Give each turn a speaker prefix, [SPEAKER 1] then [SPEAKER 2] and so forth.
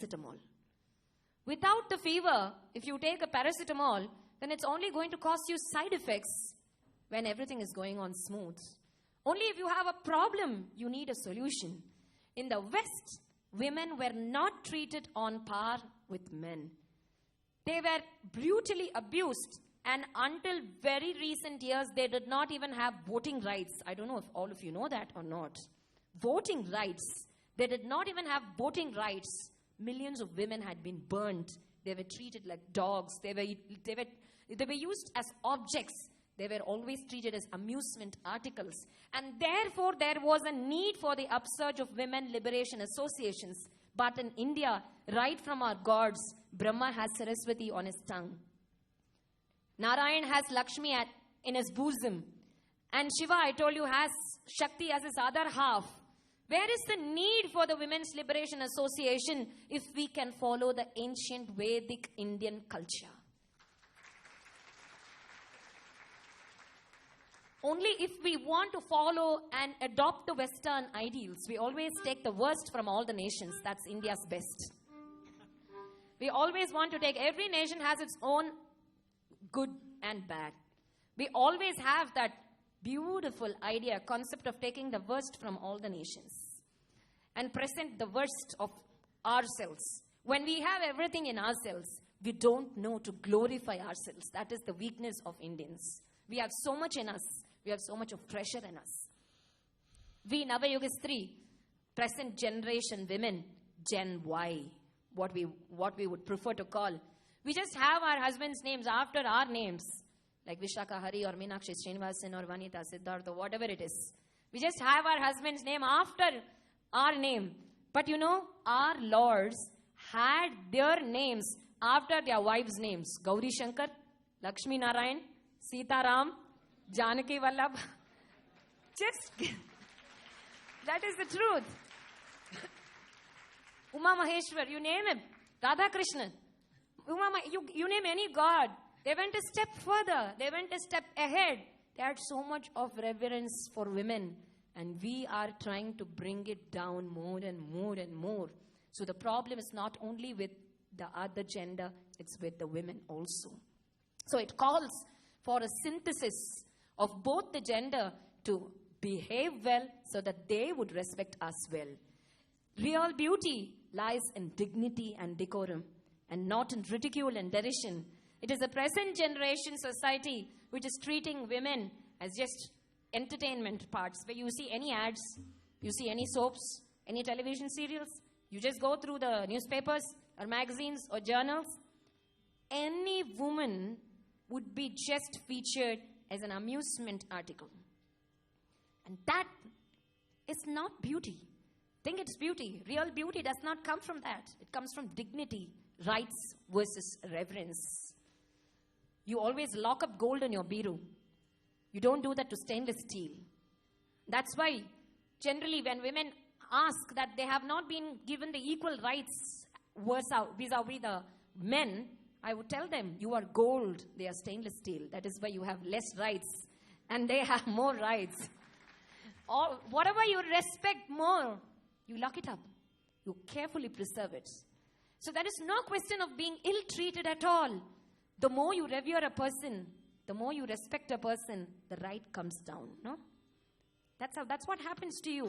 [SPEAKER 1] paracetamol. Without the fever, if you take a paracetamol, then it's only going to cause you side effects when everything is going on smooth. Only if you have a problem, you need a solution. In the West, women were not treated on par with men. They were brutally abused, and until very recent years, they did not even have voting rights. I don't know if all of you know that or not. Voting rights. They did not even have voting rights. Millions of women had been burned. They were treated like dogs. They were used as objects. They were always treated as amusement articles. And therefore, there was a need for the upsurge of women liberation associations. But in India, right from our gods, Brahma has Saraswati on his tongue. Narayan has Lakshmi in his bosom. And Shiva, I told you, has Shakti as his other half. Where is the need for the Women's Liberation Association if we can follow the ancient Vedic Indian culture? Only if we want to follow and adopt the Western ideals, we always take the worst from all the nations. That's India's best. We always want to take, every nation has its own good and bad. We always have that beautiful idea, concept of taking the worst from all the nations and present the worst of ourselves. When we have everything in ourselves, we don't know to glorify ourselves. That is the weakness of Indians. We have so much in us. We have so much of treasure in us. We Navayugastri, present generation women, Gen Y, what we would prefer to call. We just have our husbands' names after our names, like Vishaka Hari or Meenakshi Srinivasan or Vanita Siddhartha, whatever it is. We just have our husband's name after our name. But you know, our lords had their names after their wives' names. Gauri Shankar, Lakshmi Narayan, Sita Ram, Janaki Vallabh. That is the truth. Uma Maheshwar, you name him. Radha Krishnan. You name any god. They went a step further. They went a step ahead. They had so much of reverence for women. And we are trying to bring it down more and more and more. So the problem is not only with the other gender, it's with the women also. So it calls for a synthesis of both the gender to behave well so that they would respect us well. Real beauty lies in dignity and decorum and not in ridicule and derision. It is a present generation society which is treating women as just entertainment parts. Where you see any ads, you see any soaps, any television serials, you just go through the newspapers or magazines or journals. Any woman would be just featured as an amusement article. And that is not beauty. Think it's beauty. Real beauty does not come from that. It comes from dignity, rights versus reverence. You always lock up gold in your bureau. You don't do that to stainless steel. That's why generally when women ask that they have not been given the equal rights vis-a-vis the men, I would tell them, you are gold, they are stainless steel. That is why you have less rights and they have more rights. Or whatever you respect more, you lock it up. You carefully preserve it. So there is no question of being ill-treated at all. The more you revere a person, the more you respect a person, the right comes down. No? That's what happens to you.